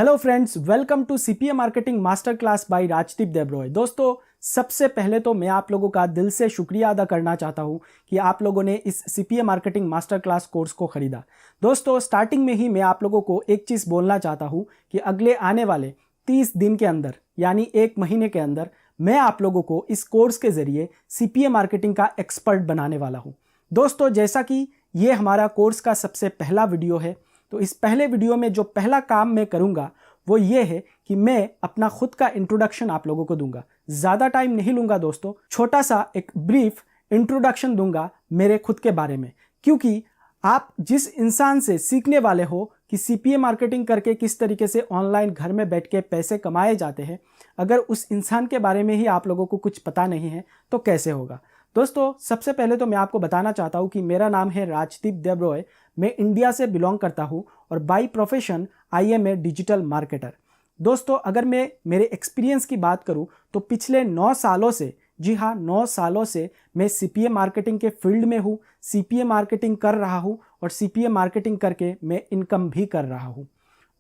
Hello friends, welcome to CPA marketing master class by Rajdeep Debroy. दोस्तों, सबसे पहले तो मैं आप लोगों का दिल से शुक्रिया अदा करना चाहता हूं कि आप लोगों ने इस CPA marketing master class course को खरीदा। दोस्तों, स्टार्टिंग में ही मैं आप लोगों को एक चीज़ बोलना चाहता हूं कि अगले आने वाले 30 दिन के अंदर यानी 1 महीने के अंदर मैं आप लोगों को इस कोर्स के ज़रिए सीपीए मार्केटिंग का एक्सपर्ट बनाने वाला हूँ। दोस्तों, जैसा कि ये हमारा कोर्स का सबसे पहला वीडियो है, तो इस पहले वीडियो में जो पहला काम मैं करूंगा वो ये है कि मैं अपना खुद का इंट्रोडक्शन आप लोगों को दूंगा। ज़्यादा टाइम नहीं लूंगा दोस्तों, छोटा सा एक ब्रीफ इंट्रोडक्शन दूंगा मेरे खुद के बारे में, क्योंकि आप जिस इंसान से सीखने वाले हो कि सीपीए मार्केटिंग करके किस तरीके से ऑनलाइन घर में बैठ के पैसे कमाए जाते हैं, अगर उस इंसान के बारे में ही आप लोगों को कुछ पता नहीं है तो कैसे होगा। दोस्तों, सबसे पहले तो मैं आपको बताना चाहता हूं कि मेरा नाम है राजदीप देब्रॉय। मैं इंडिया से बिलोंग करता हूं और by profession I am a digital marketer. दोस्तों, अगर मैं मेरे एक्सपीरियंस की बात करूं तो पिछले 9 सालों से, जी हाँ 9 सालों से मैं सीपीए मार्केटिंग के फील्ड में हूं, सीपीए मार्केटिंग कर रहा हूं और सीपीए मार्केटिंग करके मैं इनकम भी कर रहा हूं।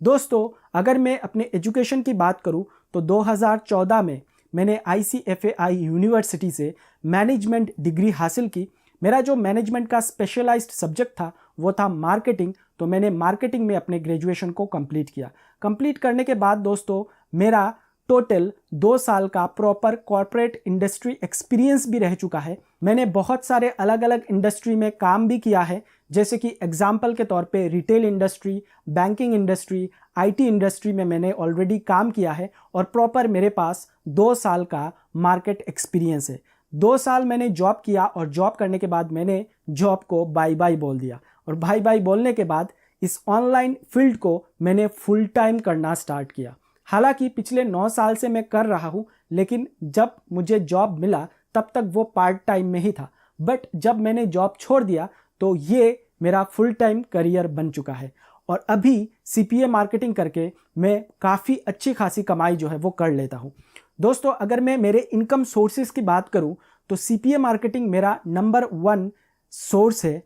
दोस्तों, अगर मैं अपने एजुकेशन की बात करूं तो 2014 में मैंने ICFAI यूनिवर्सिटी से मैनेजमेंट डिग्री हासिल की। मेरा जो मैनेजमेंट का स्पेशलाइज्ड सब्जेक्ट था वो था मार्केटिंग, तो मैंने मार्केटिंग में अपने ग्रेजुएशन को कंप्लीट किया। कंप्लीट करने के बाद दोस्तों, मेरा टोटल 2 साल का प्रॉपर कॉर्पोरेट इंडस्ट्री एक्सपीरियंस भी रह चुका है। मैंने बहुत सारे अलग अलग इंडस्ट्री में काम भी किया है, जैसे कि एग्जाम्पल के तौर पे retail industry, banking industry, IT industry में मैंने ऑलरेडी काम किया है और प्रॉपर मेरे पास 2 साल का मार्केट एक्सपीरियंस है। 2 साल मैंने जॉब किया और जॉब करने के बाद मैंने जॉब को बाय बाय बोल दिया और बाय बाय बोलने के बाद इस ऑनलाइन फील्ड को मैंने फुल टाइम करना स्टार्ट किया। हालांकि पिछले 9 साल से मैं कर रहा हूं, लेकिन जब मुझे जॉब मिला तब तक वो पार्ट टाइम में ही था, बट जब मैंने जॉब छोड़ दिया तो ये मेरा फुल टाइम करियर बन चुका है और अभी सीपीए मार्केटिंग करके मैं काफ़ी अच्छी खासी कमाई जो है वो कर लेता हूं। दोस्तों, अगर मैं मेरे इनकम सोर्सेज की बात करूं तो सीपीए मार्केटिंग मेरा नंबर 1 सोर्स है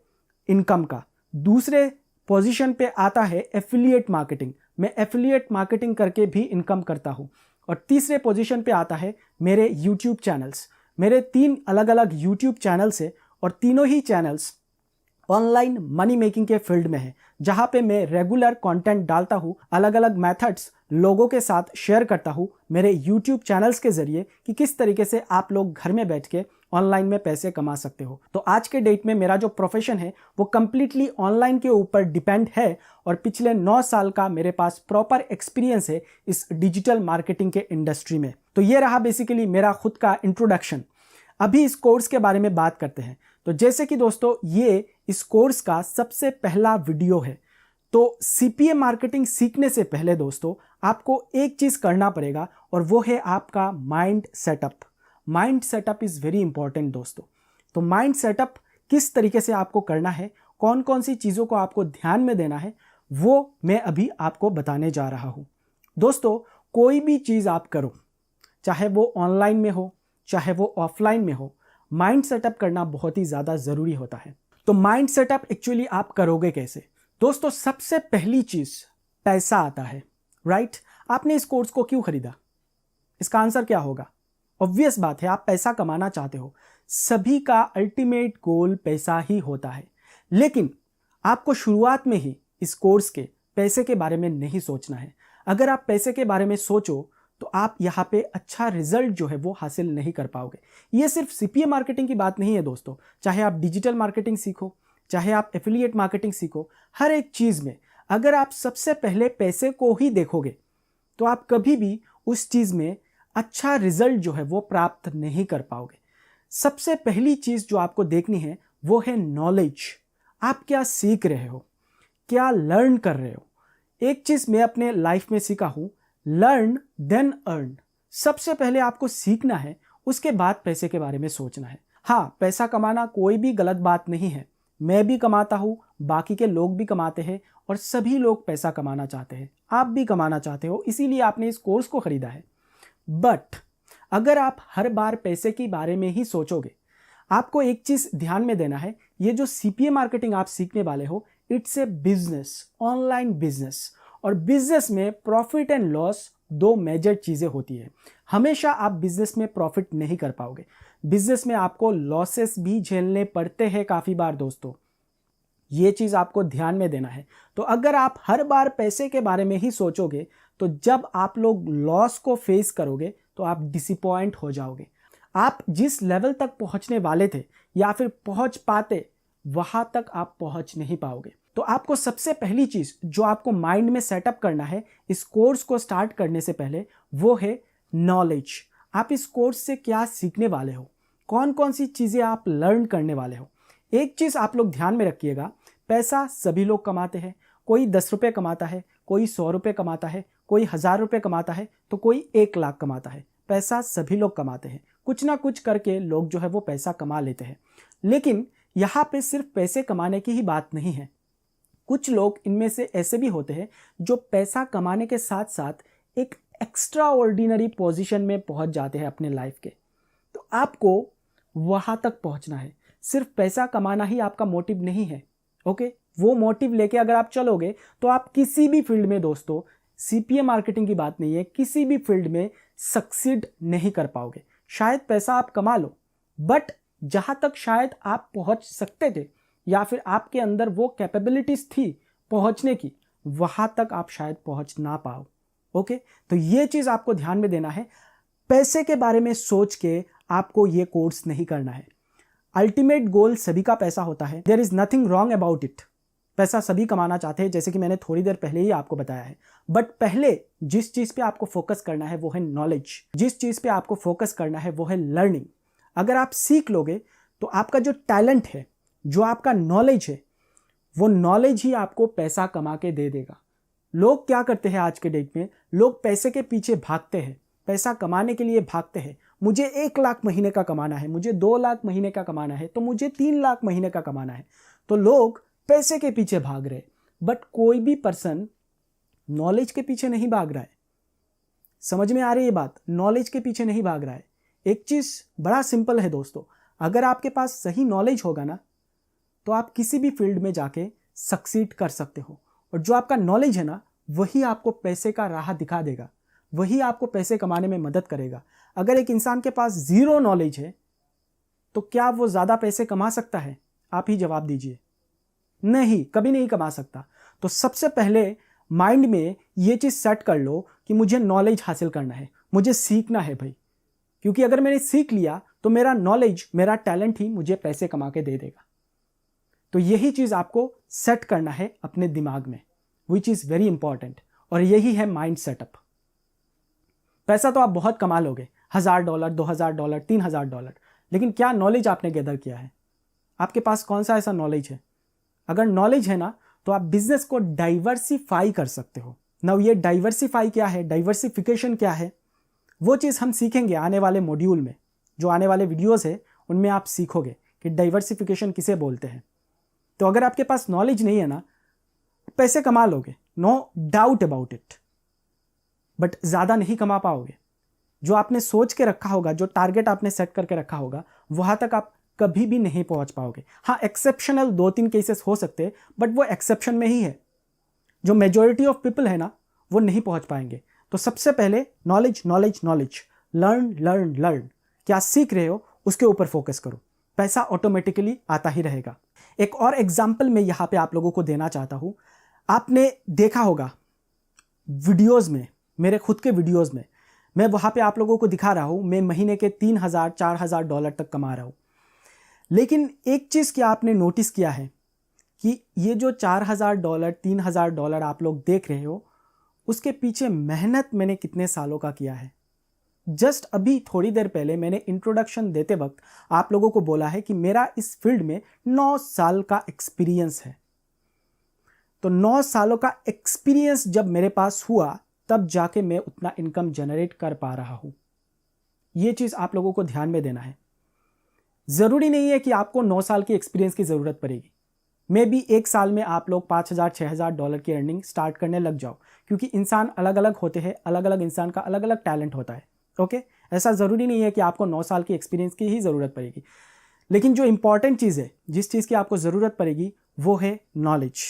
इनकम का। दूसरे पोजीशन पे आता है एफिलिएट मार्केटिंग। मैं एफिलिएट मार्केटिंग करके भी इनकम करता हूं। और तीसरे पोजीशन पे आता है मेरे यूट्यूब चैनल्स। मेरे 3 अलग अलग यूट्यूब चैनल्स है और तीनों ही चैनल्स ऑनलाइन मनी मेकिंग के फील्ड में है, जहां पे मैं रेगुलर कंटेंट डालता हूं, अलग अलग मेथड्स लोगों के साथ शेयर करता हूं मेरे यूट्यूब चैनल्स के जरिए कि किस तरीके से आप लोग घर में बैठ के ऑनलाइन में पैसे कमा सकते हो। तो आज के डेट में मेरा जो प्रोफेशन है वो कंप्लीटली ऑनलाइन के ऊपर डिपेंड है और पिछले 9 साल का मेरे पास प्रॉपर एक्सपीरियंस है इस डिजिटल मार्केटिंग के इंडस्ट्री में। तो ये रहा बेसिकली मेरा खुद का इंट्रोडक्शन। अभी इस कोर्स के बारे में बात करते हैं। तो जैसे कि दोस्तों, ये इस कोर्स का सबसे पहला वीडियो है, तो सीपीए मार्केटिंग सीखने से पहले दोस्तों आपको एक चीज करना पड़ेगा और वो है आपका mind setup. Mind setup is very important दोस्तों। तो माइंड सेटअप किस तरीके से आपको करना है, कौन कौन सी चीजों को आपको ध्यान में देना है, वो मैं अभी आपको बताने जा रहा हूं। दोस्तों, कोई भी चीज आप करो, चाहे वो ऑनलाइन में हो चाहे वो ऑफलाइन में हो, माइंड सेटअप करना बहुत ही ज़्यादा ज़रूरी होता है। तो माइंड सेटअप एक्चुअली आप करोगे कैसे? दोस्तों, सबसे पहली चीज़ पैसा आता है, राइट? आपने इस कोर्स को क्यों खरीदा? इसका आंसर क्या होगा? ऑब्वियस बात है, आप पैसा कमाना चाहते हो। सभी का अल्टीमेट गोल पैसा ही होता है, लेकिन आपको शुरुआत में ही इस कोर्स के पैसे के बारे में नहीं सोचना है। अगर आप पैसे के बारे में सोचो तो आप यहाँ पे अच्छा रिजल्ट जो है वो हासिल नहीं कर पाओगे। ये सिर्फ सीपीए मार्केटिंग की बात नहीं है दोस्तों, चाहे आप डिजिटल मार्केटिंग सीखो, चाहे आप एफिलिएट मार्केटिंग सीखो, हर एक चीज़ में अगर आप सबसे पहले पैसे को ही देखोगे तो आप कभी भी उस चीज़ में अच्छा रिजल्ट जो है वो प्राप्त नहीं कर पाओगे। सबसे पहली चीज़ जो आपको देखनी है वो है नॉलेज। आप क्या सीख रहे हो, क्या लर्न कर रहे हो। एक चीज़ मैं अपने लाइफ में सीखा हूँ, लर्न देन अर्न। सबसे पहले आपको सीखना है, उसके बाद पैसे के बारे में सोचना है। हाँ, पैसा कमाना कोई भी गलत बात नहीं है। मैं भी कमाता हूँ, बाकी के लोग भी कमाते हैं और सभी लोग पैसा कमाना चाहते हैं। आप भी कमाना चाहते हो, इसीलिए आपने इस कोर्स को खरीदा है। बट अगर आप हर बार पैसे के बारे में ही सोचोगे, आपको एक चीज़ ध्यान में देना है, ये जो सीपीए मार्केटिंग आप सीखने वाले हो, it's a business, online business. और बिजनेस में प्रॉफिट एंड लॉस दो मेजर चीज़ें होती है। हमेशा आप बिजनेस में प्रॉफिट नहीं कर पाओगे, बिजनेस में आपको लॉसेस भी झेलने पड़ते हैं काफ़ी बार दोस्तों, ये चीज़ आपको ध्यान में देना है। तो अगर आप हर बार पैसे के बारे में ही सोचोगे तो जब आप लोग लॉस को फेस करोगे तो आप डिसअपॉइंट हो जाओगे। आप जिस लेवल तक पहुंचने वाले थे या फिर पहुंच पाते, वहां तक आप पहुंच नहीं पाओगे। तो आपको सबसे पहली चीज़ जो आपको माइंड में सेटअप करना है इस कोर्स को स्टार्ट करने से पहले, वो है नॉलेज। आप इस कोर्स से क्या सीखने वाले हो, कौन कौन सी चीज़ें आप लर्न करने वाले हो। एक चीज़ आप लोग ध्यान में रखिएगा, पैसा सभी लोग कमाते हैं। कोई 10 रुपये कमाता है, कोई 100 रुपये कमाता है, कोई 1000 रुपये कमाता है, तो कोई 1 लाख कमाता है। पैसा सभी लोग कमाते हैं, कुछ ना कुछ करके लोग जो है वो पैसा कमा लेते हैं। लेकिन यहाँ पे सिर्फ पैसे कमाने की ही बात नहीं है। कुछ लोग इनमें से ऐसे भी होते हैं जो पैसा कमाने के साथ साथ एक एक्स्ट्रा ऑर्डिनरी पोजिशन में पहुँच जाते हैं अपने लाइफ के। तो आपको वहाँ तक पहुँचना है। सिर्फ पैसा कमाना ही आपका मोटिव नहीं है, ओके? वो मोटिव लेके अगर आप चलोगे तो आप किसी भी फील्ड में दोस्तों, सीपीए मार्केटिंग की बात नहीं है, किसी भी फील्ड में सक्सीड नहीं कर पाओगे। शायद पैसा आप कमा लो, बट जहाँ तक शायद आप पहुँच सकते थे या फिर आपके अंदर वो कैपेबिलिटीज़ थी पहुँचने की, वहाँ तक आप शायद पहुँच ना पाओ, ओके? तो ये चीज़ आपको ध्यान में देना है। पैसे के बारे में सोच के आपको ये कोर्स नहीं करना है। अल्टीमेट गोल सभी का पैसा होता है, there is nothing wrong about it. पैसा सभी कमाना चाहते हैं, जैसे कि मैंने थोड़ी देर पहले ही आपको बताया है। बट पहले जिस चीज़ पे आपको फोकस करना है वो है नॉलेज, जिस चीज़ पे आपको फोकस करना है वो है लर्निंग। अगर आप सीख लोगे तो आपका जो टैलेंट है, जो आपका नॉलेज है, वो नॉलेज ही आपको पैसा कमा के दे देगा। लोग क्या करते हैं आज के डेट में, लोग पैसे के पीछे भागते हैं, पैसा कमाने के लिए भागते हैं। मुझे 1 लाख महीने का कमाना है, मुझे 2 लाख महीने का कमाना है, तो मुझे 3 लाख महीने का कमाना है। तो लोग पैसे के पीछे भाग रहे, बट कोई भी पर्सन नॉलेज के पीछे नहीं भाग रहा है। समझ में आ रही है बात? नॉलेज के पीछे नहीं भाग रहा है। एक चीज़ बड़ा सिंपल है दोस्तों, अगर आपके पास सही नॉलेज होगा ना तो आप किसी भी फील्ड में जाके सक्सीड कर सकते हो। और जो आपका नॉलेज है ना, वही आपको पैसे का राह दिखा देगा, वही आपको पैसे कमाने में मदद करेगा। अगर एक इंसान के पास ज़ीरो नॉलेज है तो क्या वो ज़्यादा पैसे कमा सकता है? आप ही जवाब दीजिए। नहीं, कभी नहीं कमा सकता। तो सबसे पहले माइंड में ये चीज़ सेट कर लो कि मुझे नॉलेज हासिल करना है, मुझे सीखना है भाई। क्योंकि अगर मैंने सीख लिया तो मेरा नॉलेज, मेरा टैलेंट ही मुझे पैसे कमा के दे देगा। तो यही चीज़ आपको सेट करना है अपने दिमाग में, विच इज़ वेरी इंपॉर्टेंट। और यही है माइंड सेटअप। पैसा तो आप बहुत कमा लोगे, $1000, $2000, $3000, लेकिन क्या नॉलेज आपने गैदर किया है? आपके पास कौन सा ऐसा नॉलेज है? अगर नॉलेज है ना तो आप बिजनेस को डाइवर्सिफाई कर सकते हो। नाउ ये डाइवर्सिफाई क्या है, डाइवर्सिफिकेशन क्या है, वो चीज़ हम सीखेंगे आने वाले मॉड्यूल में। जो आने वाले वीडियोस है उनमें आप सीखोगे कि डाइवर्सिफिकेशन किसे बोलते हैं। तो अगर आपके पास नॉलेज नहीं है ना, पैसे कमा लोगे, no doubt about it, but ज़्यादा नहीं कमा पाओगे। जो आपने सोच के रखा होगा, जो टारगेट आपने सेट करके रखा होगा, वहाँ तक आप कभी भी नहीं पहुँच पाओगे। हाँ, एक्सेप्शनल 2-3 केसेस हो सकते हैं, बट वो एक्सेप्शन में ही है। जो मेजॉरिटी ऑफ पीपल है ना, वो नहीं पहुँच पाएंगे। तो सबसे पहले knowledge knowledge knowledge, learn learn learn. क्या सीख रहे हो उसके ऊपर फोकस करो, पैसा ऑटोमेटिकली आता ही रहेगा। एक और एग्जाम्पल मैं यहाँ पे आप लोगों को देना चाहता हूँ। आपने देखा होगा वीडियोज़ में, मेरे खुद के वीडियोज़ में, मैं वहाँ पे आप लोगों को दिखा रहा हूँ मैं महीने के $3000-4000 तक कमा रहा हूँ। लेकिन एक चीज़ क्या आपने नोटिस किया है कि ये जो $4000, $3000 आप लोग देख रहे हो, उसके पीछे मेहनत मैंने कितने सालों का किया है। जस्ट अभी थोड़ी देर पहले मैंने इंट्रोडक्शन देते वक्त आप लोगों को बोला है कि मेरा इस फील्ड में 9 साल का एक्सपीरियंस है। तो 9 सालों का एक्सपीरियंस जब मेरे पास हुआ, तब जाके मैं उतना इनकम जनरेट कर पा रहा हूँ। ये चीज़ आप लोगों को ध्यान में देना है। ज़रूरी नहीं है कि आपको 9 साल की एक्सपीरियंस की ज़रूरत पड़ेगी। मे बी 1 साल में आप लोग $5000-6000 की अर्निंग स्टार्ट करने लग जाओ, क्योंकि इंसान अलग अलग होते हैं, अलग अलग इंसान का अलग अलग टैलेंट होता है। ओके, ऐसा ज़रूरी नहीं है कि आपको 9 साल की एक्सपीरियंस की ही ज़रूरत पड़ेगी। लेकिन जो इंपॉर्टेंट चीज़ है, जिस चीज़ की आपको ज़रूरत पड़ेगी, वो है नॉलेज,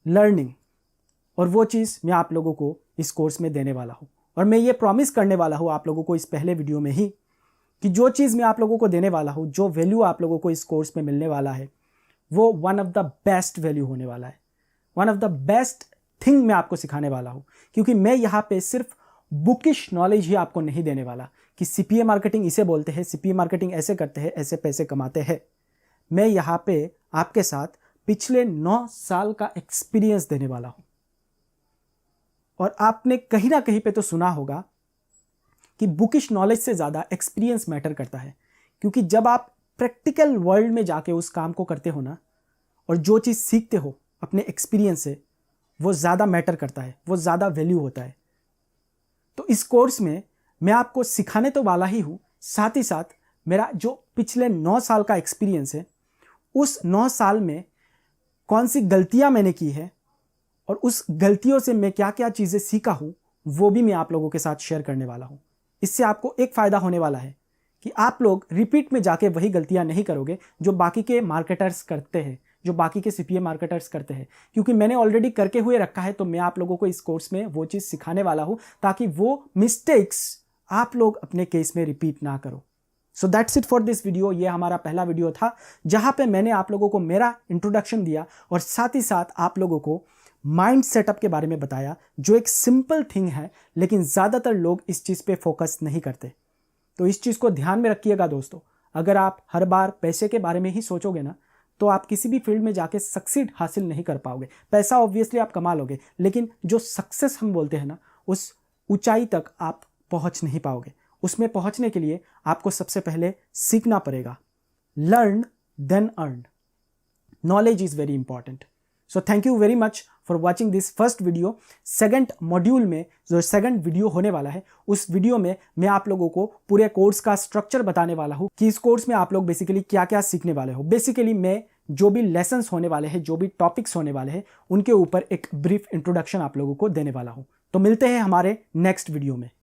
लर्निंग। और वो चीज़ मैं आप लोगों को इस कोर्स में देने वाला हूँ। और मैं ये प्रॉमिस करने वाला हूँ आप लोगों को इस पहले वीडियो में ही कि जो चीज़ मैं आप लोगों को देने वाला हूँ, जो वैल्यू आप लोगों को इस कोर्स में मिलने वाला है, वो one of the best value होने वाला है। One of the best thing मैं आपको सिखाने वाला हूँ, क्योंकि मैं यहाँ पे सिर्फ बुकिश नॉलेज ही आपको नहीं देने वाला कि सीपीए मार्केटिंग इसे बोलते हैं, सीपीए मार्केटिंग ऐसे करते हैं, ऐसे पैसे कमाते हैं। मैं यहाँ पे आपके साथ पिछले 9 साल का एक्सपीरियंस देने वाला हूँ। और आपने कहीं ना कहीं पे तो सुना होगा कि बुकिश नॉलेज से ज़्यादा एक्सपीरियंस मैटर करता है, क्योंकि जब आप प्रैक्टिकल वर्ल्ड में जाके उस काम को करते हो ना, और जो चीज़ सीखते हो अपने एक्सपीरियंस से, वो ज़्यादा मैटर करता है, वो ज़्यादा वैल्यू होता है। तो इस कोर्स में मैं आपको सिखाने तो वाला ही हूँ, साथ ही साथ मेरा जो पिछले 9 साल का एक्सपीरियंस है, उस 9 साल में कौन सी गलतियाँ मैंने की है और उस गलतियों से मैं क्या क्या चीज़ें सीखा हूँ, वो भी मैं आप लोगों के साथ शेयर करने वाला हूँ। इससे आपको एक फ़ायदा होने वाला है कि आप लोग रिपीट में जाके वही गलतियाँ नहीं करोगे जो बाकी के मार्केटर्स करते हैं, जो बाकी के सीपीए मार्केटर्स करते हैं, क्योंकि मैंने ऑलरेडी करके हुए रखा है। तो मैं आप लोगों को इस कोर्स में वो चीज़ सिखाने वाला हूँ ताकि वो मिस्टेक्स आप लोग अपने केस में रिपीट ना करो। So that's it for this video. ये हमारा पहला वीडियो था जहाँ पे मैंने आप लोगों को मेरा इंट्रोडक्शन दिया और साथ ही साथ आप लोगों को माइंड सेटअप के बारे में बताया, जो एक सिंपल थिंग है, लेकिन ज़्यादातर लोग इस चीज़ पे फोकस नहीं करते। तो इस चीज़ को ध्यान में रखिएगा दोस्तों। अगर आप हर बार पैसे के बारे में ही सोचोगे ना, तो आप किसी भी फील्ड में जाके सक्सीड हासिल नहीं कर पाओगे। पैसा ऑब्वियसली आप कमा लोगे, लेकिन जो सक्सेस हम बोलते हैं ना, उस ऊंचाई तक आप पहुंच नहीं पाओगे। उसमें पहुंचने के लिए आपको सबसे पहले सीखना पड़ेगा। Learn then earn. Knowledge is very important. So thank you very much for watching this first video. Second module में जो सेकंड वीडियो होने वाला है, उस वीडियो में मैं आप लोगों को पूरे कोर्स का स्ट्रक्चर बताने वाला हूँ कि इस कोर्स में आप लोग बेसिकली क्या क्या सीखने वाले हो। बेसिकली मैं जो भी लेसन्स होने वाले हैं, जो भी टॉपिक्स होने वाले हैं, उनके ऊपर एक ब्रीफ इंट्रोडक्शन आप लोगों को देने वाला हूँ। तो मिलते हैं हमारे नेक्स्ट वीडियो में।